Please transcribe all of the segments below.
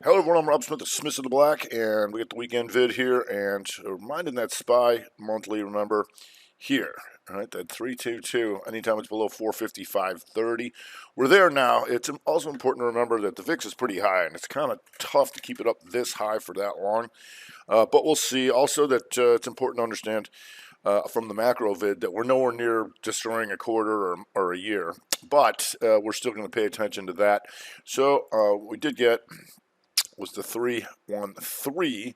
Hello everyone, I'm Rob Smith of Smith of the Black, and we get the weekend vid here, and reminding that SPY monthly, remember, here, all right, that 322, anytime it's below 455.30, we're there now. It's also important to remember that the VIX is pretty high, and it's kind of tough to keep it up this high for that long, but we'll see. Also that it's important to understand from the macro vid that we're nowhere near destroying a quarter or a year, but we're still going to pay attention to that. So we did get was the 313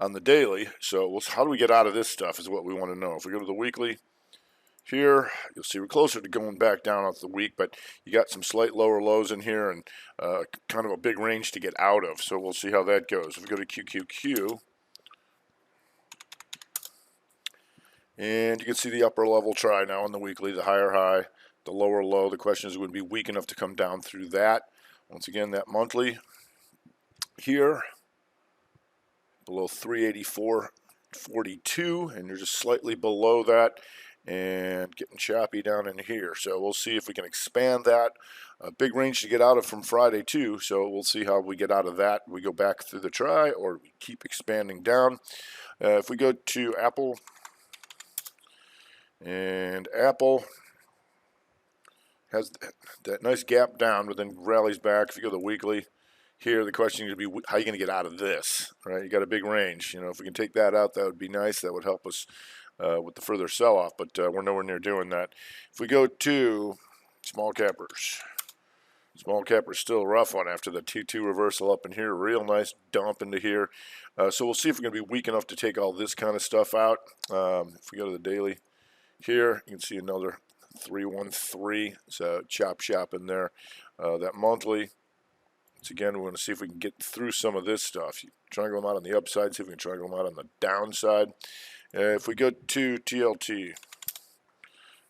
on the daily. So how do we get out of this stuff is what we want to know. If we go to the weekly here, you'll see we're closer to going back down off the week, but you got some slight lower lows in here and kind of a big range to get out of. So we'll see how that goes. If we go to QQQ, and you can see the upper level try now on the weekly, the higher high, the lower low. The question is, would it be weak enough to come down through that? Once again, that monthly here below 384.42, and you're just slightly below that and getting choppy down in here. So we'll see if we can expand that. A big range to get out of from Friday too, so we'll see how we get out of that. We go back through the try or we keep expanding down. If we go to Apple, and Apple has that nice gap down but then rallies back. If you go to the weekly, here, the question is going to be, how are you going to get out of this, right? You got a big range. You know, if we can take that out, that would be nice. That would help us with the further sell-off, but we're nowhere near doing that. If we go to small cappers, small cappers still a rough one after the T2 reversal up in here. Real nice dump into here. So we'll see if we're going to be weak enough to take all this kind of stuff out. If we go to the daily here, you can see another 313. So chop shop in there. That monthly. Again, we want to see if we can get through some of this stuff. Triangle them out on the upside, see if we can triangle them out on the downside. If we go to TLT,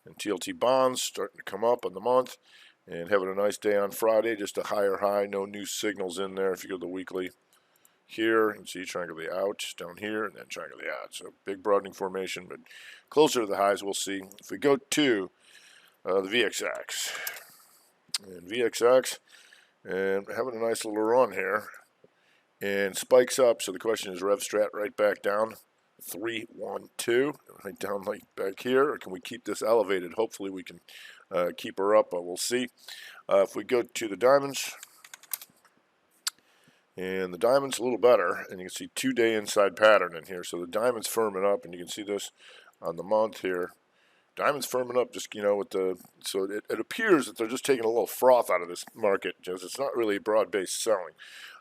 and TLT bonds starting to come up on the month, and having a nice day on Friday, just a higher high, no new signals in there. If you go to the weekly here, you can see triangle the out down here, and then triangle the out. So big broadening formation, but closer to the highs, we'll see. If we go to the VXX, and VXX, and having a nice little run here and spikes up. So the question is, rev strat right back down 312 right down like back here, or can we keep this elevated? Hopefully we can keep her up, but we'll see. If we go to the diamonds, and the diamond's a little better, and you can see 2-day inside pattern in here. So the diamond's firming up, and you can see this on the month here. Diamond's firming up, just, you know, with the, so it appears that they're just taking a little froth out of this market, because it's not really broad-based selling.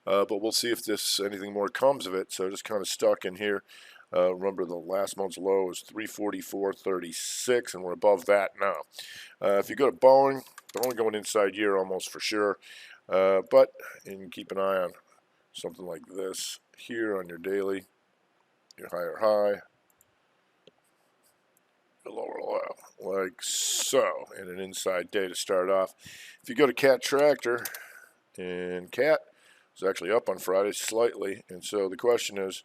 But we'll see if anything more comes of it. So just kind of stuck in here. Remember, the last month's low was 344.36, and we're above that now. If you go to Boeing going inside year almost for sure. But you can keep an eye on something like this here on your daily, your higher high, the lower low, like so, and an inside day to start off. If you go to Cat Tractor, and Cat was actually up on Friday slightly, and so the question is,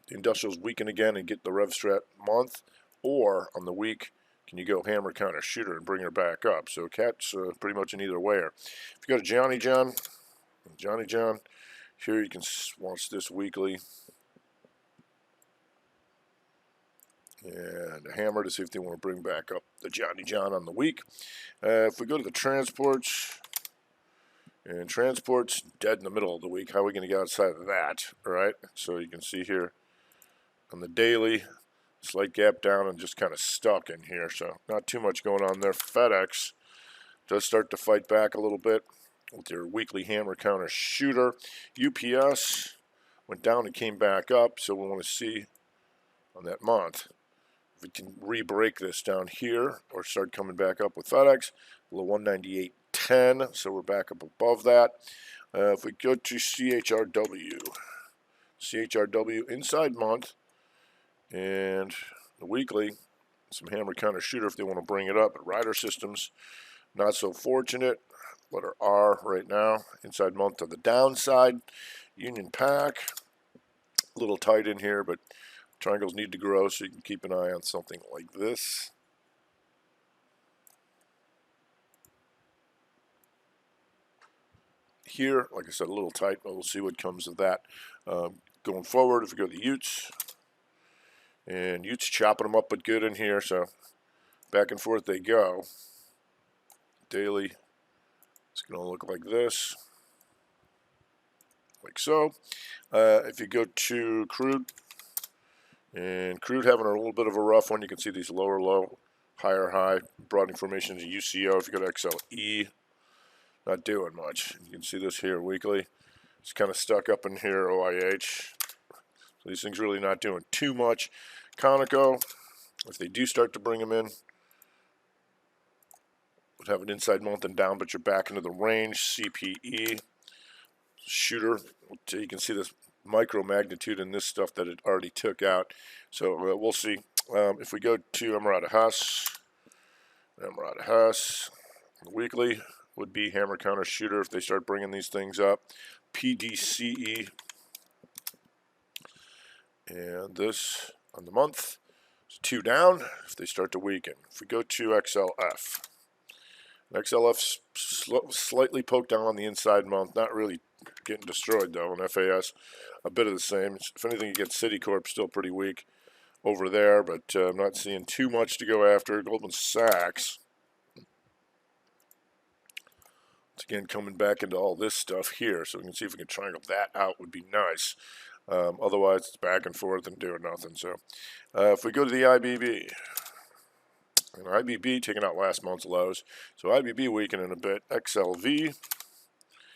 the industrials weaken again and get the rev strat month, or on the week, can you go hammer counter shooter and bring her back up? So Cat's pretty much in either way. If you go to Johnny John, here you can watch this weekly. And a hammer to see if they want to bring back up the Johnny John on the week. If we go to the transports, and transports dead in the middle of the week, how are we going to get outside of that? All right, so you can see here on the daily, slight gap down and just kind of stuck in here. So not too much going on there. FedEx does start to fight back a little bit with your weekly hammer counter shooter. UPS went down and came back up, so we want to see on that month we can re-break this down here or start coming back up with FedEx below 198.10, so we're back up above that. If we go to CHRW inside month, and the weekly, some hammer counter shooter if they want to bring it up. But Rider Systems, not so fortunate. Letter R right now, inside month to the downside. Union Pack, a little tight in here, but triangles need to grow, so you can keep an eye on something like this. here. Like I said, a little tight, but we'll see what comes of that. Going forward, if we go to Utes, and Utes chopping them up but good in here, so back and forth they go. Daily, it's going to look like this, like so. If you go to crude, and crude having a little bit of a rough one, you can see these lower low, higher high, broadening formations, UCO. If you go to XLE, not doing much. You can see this here weekly. It's kind of stuck up in here, OIH. So these things really not doing too much. Conoco, if they do start to bring them in, would have an inside month and down, but you're back into the range. CPE, shooter, you can see this micro magnitude in this stuff that it already took out. So we'll see. If we go to Emirati Hus, weekly would be hammer counter shooter if they start bringing these things up. PDCE, and this on the month is 2 down if they start to weaken. If we go to XLF, XLF's slightly poked down on the inside month, not really getting destroyed though. And FAS, a bit of the same. If anything, you get Citicorp still pretty weak over there, but I'm not seeing too much to go after. Goldman Sachs, once again, coming back into all this stuff here, so we can see if we can triangle that out, would be nice. Otherwise, it's back and forth and doing nothing. So if we go to the IBB, and IBB taking out last month's lows, so IBB weakening a bit. XLV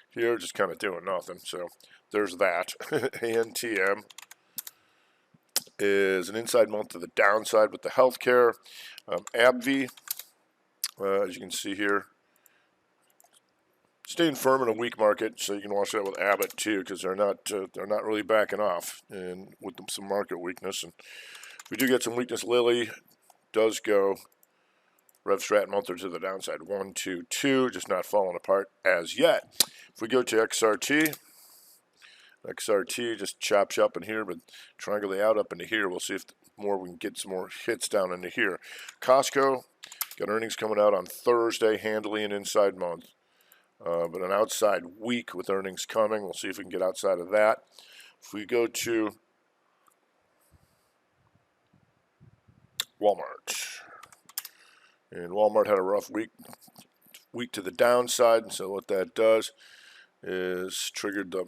here just kind of doing nothing. So there's that. ANTM is an inside month to the downside with the healthcare. AbbVie, as you can see here, staying firm in a weak market, so you can watch that with Abbott too, because they're not really backing off, and with some market weakness. And if we do get some weakness, Lilly does go RevStrat month or to the downside, 1, 2, 2, just not falling apart as yet. If we go to XRT just chops up in here, but triangulate out up into here. We'll see if we can get some more hits down into here. Costco got earnings coming out on Thursday, handily an inside month. But an outside week with earnings coming. We'll see if we can get outside of that. If we go to Walmart, and Walmart had a rough week to the downside, and so what that does is triggered the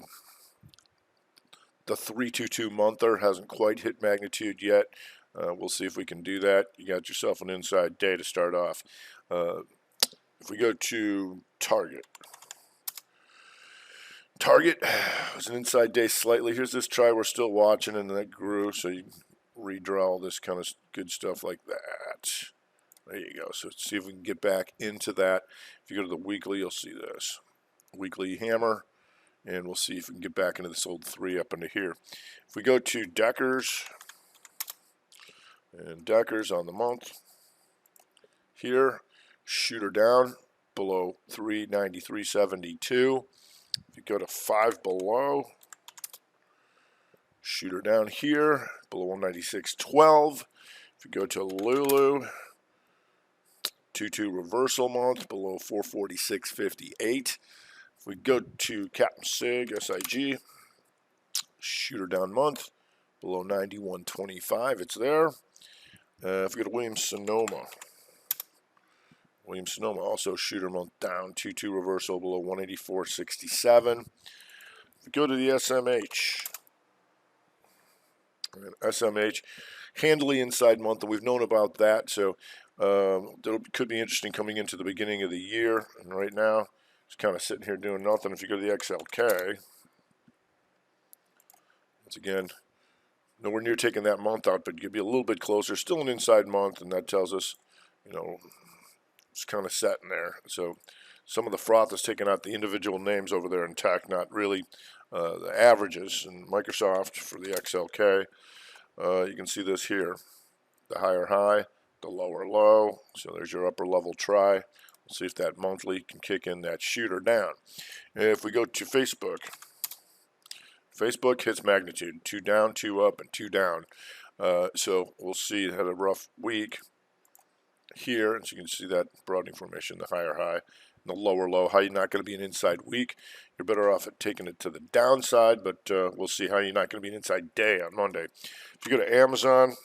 322 monther. Hasn't quite hit magnitude yet. We'll see if we can do that. You got yourself an inside day to start off. If we go to Target was an inside day slightly. Here's this try we're still watching, and that grew, so you can redraw all this kind of good stuff like that. There you go. So let's see if we can get back into that. If you go to the weekly, you'll see this. Weekly hammer, and we'll see if we can get back into this old 3 up into here. If we go to Deckers, and Deckers on the month here, shooter down below 393.72. If you go to 5 below, shooter down here below 196.12. If you go to Lulu, 2-2 reversal month below 446.58. If we go to Captain SIG, shooter down month below 91.25. It's there. If we go to Williams-Sonoma, also shooter month down, 2-2 reversal below 184.67. If we go to the SMH, handily inside month, and we've known about that, so that could be interesting coming into the beginning of the year. And right now, it's kind of sitting here doing nothing. If you go to the XLK, once again, nowhere near taking that month out, but you'd be a little bit closer. Still an inside month, and that tells us, it's kind of set in there. So some of the froth is taking out the individual names over there in tech, not really the averages. And Microsoft for the XLK, you can see this here, the higher high, the lower low. So there's your upper level try. We'll see if that monthly can kick in that shooter down. And if we go to Facebook hits magnitude, 2 down, 2 up, and 2 down. So we'll see it had a rough week here, and so you can see that broadening formation, the higher high, the lower low. How you're not going to be an inside week. You're better off at taking it to the downside, but we'll see how you're not going to be an inside day on Monday. If you go to Amazon,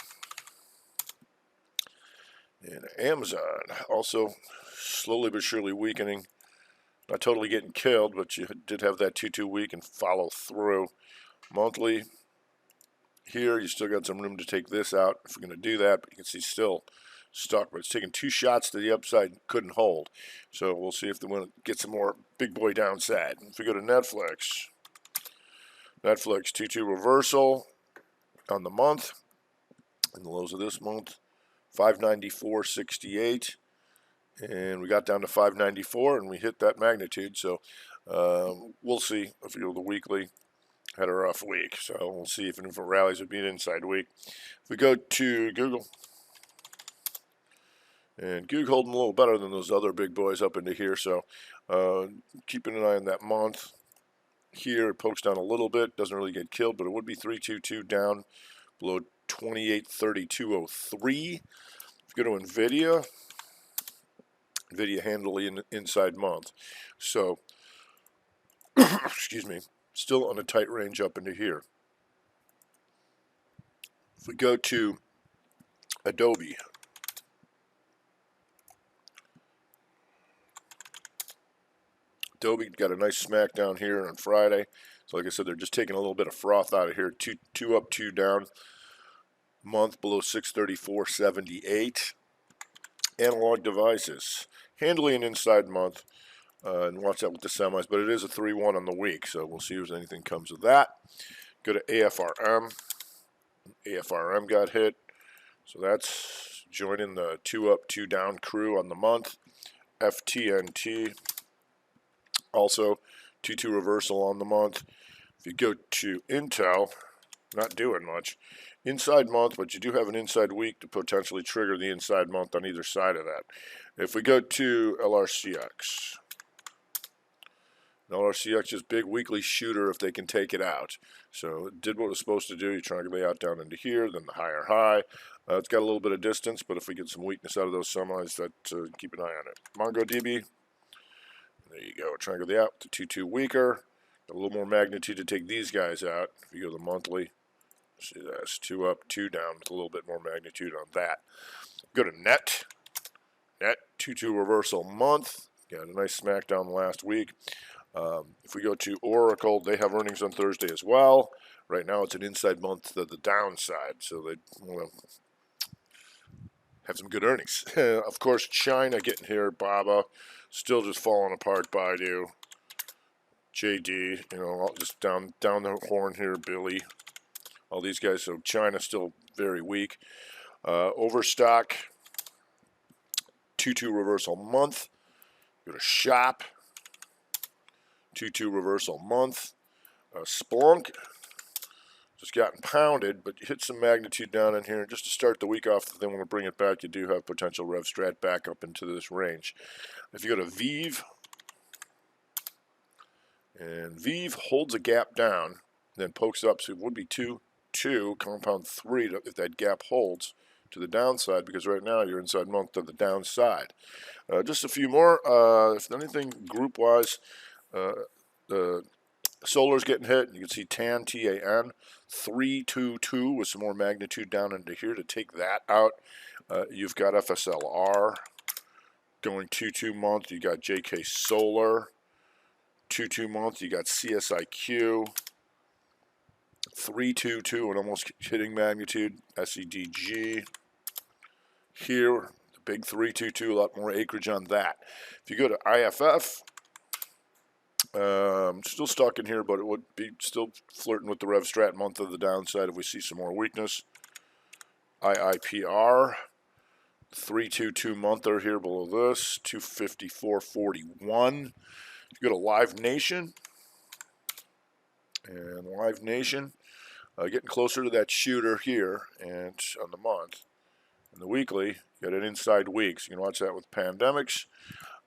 and Amazon also slowly but surely weakening. Not totally getting killed, but you did have that 2-2 week and follow through. Monthly, here you still got some room to take this out if we're going to do that, but you can see still stuck, but it's taking 2 shots to the upside and couldn't hold. So we'll see if they want to get some more big boy downside. If we go to Netflix, 2-2 reversal on the month, and the lows of this month, 594.68, and we got down to 594 and we hit that magnitude. So we'll see. If you go to the weekly, had a rough week, so we'll see if it rallies, would be an inside week. If we go to Google, and Google holding a little better than those other big boys up into here, so keeping an eye on that month. Here it pokes down a little bit, doesn't really get killed, but it would be 322 down below 2832.03. If you go to NVIDIA handily in the inside month, so excuse me, still on a tight range up into here. If we go to Adobe, got a nice smackdown here on Friday. So like I said, they're just taking a little bit of froth out of here. Two up, 2 down. Month below 634.78. Analog devices, handily an inside month. And watch that with the semis, but it is a 3-1 on the week, so we'll see if anything comes of that. Go to AFRM. AFRM got hit, so that's joining the 2 up, 2 down crew on the month. FTNT, also 2-2 reversal on the month. If you go to Intel, not doing much. Inside month, but you do have an inside week to potentially trigger the inside month on either side of that. If we go to LRCX, LRCX is big weekly shooter if they can take it out. So it did what it was supposed to do. You triangulate out down into here, then the higher high. It's got a little bit of distance, but if we get some weakness out of those semis, that keep an eye on it. MongoDB, there you go. Triangulate out to 2-2 weaker. Got a little more magnitude to take these guys out. If you go to the monthly, see that's 2 up, 2 down with a little bit more magnitude on that. Go to Net. Net 2-2 reversal month. Got a nice smackdown last week. If we go to Oracle, they have earnings on Thursday as well. Right now it's an inside month to the downside, so they want to have some good earnings. Of course, China getting here, Baba, still just falling apart, Baidu, JD, just down the horn here, Billy, all these guys. So China still very weak. Overstock, 2-2 reversal month. Go to Shop. 2-2 reversal month. Splunk just gotten pounded, but you hit some magnitude down in here. Just to start the week off, if they want to bring it back, you do have potential rev strat back up into this range. If you go to Vive, and Vive holds a gap down, then pokes up, so it would be 2-2, compound 3 if that gap holds to the downside, because right now you're inside month to the downside. Just a few more. If anything, group-wise, the solar's getting hit. You can see TAN, T-A-N, 3-2-2 with some more magnitude down into here to take that out. You've got FSLR going 2-2 month. You got JK Solar, 2-2 month. You got CSIQ, 3-2-2 and almost hitting magnitude. SEDG here, the big 3-2-2, a lot more acreage on that. If you go to IFF, still stuck in here, but it would be still flirting with the rev strat month of the downside if we see some more weakness. IIPR, 3-2-2 monther here below this, 254.41. If you go to Live Nation, and Live Nation getting closer to that shooter here, and on the month. And the weekly, you got an inside week, so you can watch that with pandemics.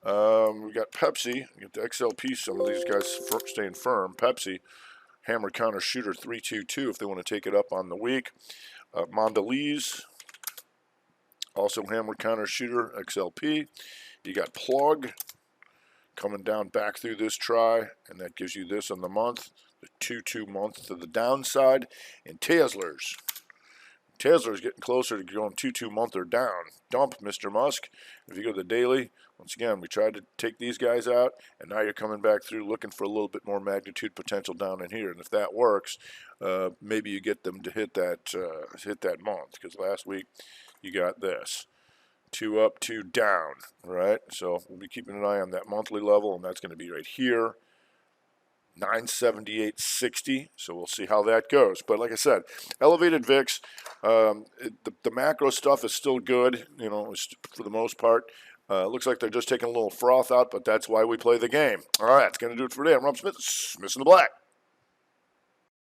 We got Pepsi, you get the XLP, some of these guys staying firm. Pepsi, hammer counter shooter 3-2-2 if they want to take it up on the week. Mondelez, also hammer counter shooter XLP. You got Plug, coming down back through this try, and that gives you this on the month, the 2-2 month to the downside. And Teslas getting closer to going 2-2 month or down. Dump, Mr. Musk. If you go to the daily, once again, we tried to take these guys out, and now you're coming back through looking for a little bit more magnitude potential down in here. And if that works, maybe you get them to hit that month, because last week you got this. 2 up, 2 down, right? So we'll be keeping an eye on that monthly level, and that's going to be right here, 978.60. So we'll see how that goes. But like I said, elevated VIX, the macro stuff is still good, you know, for the most part. Looks like they're just taking a little froth out, but that's why we play the game. All right, that's going to do it for today. I'm Rob Smith, Smith in the Black.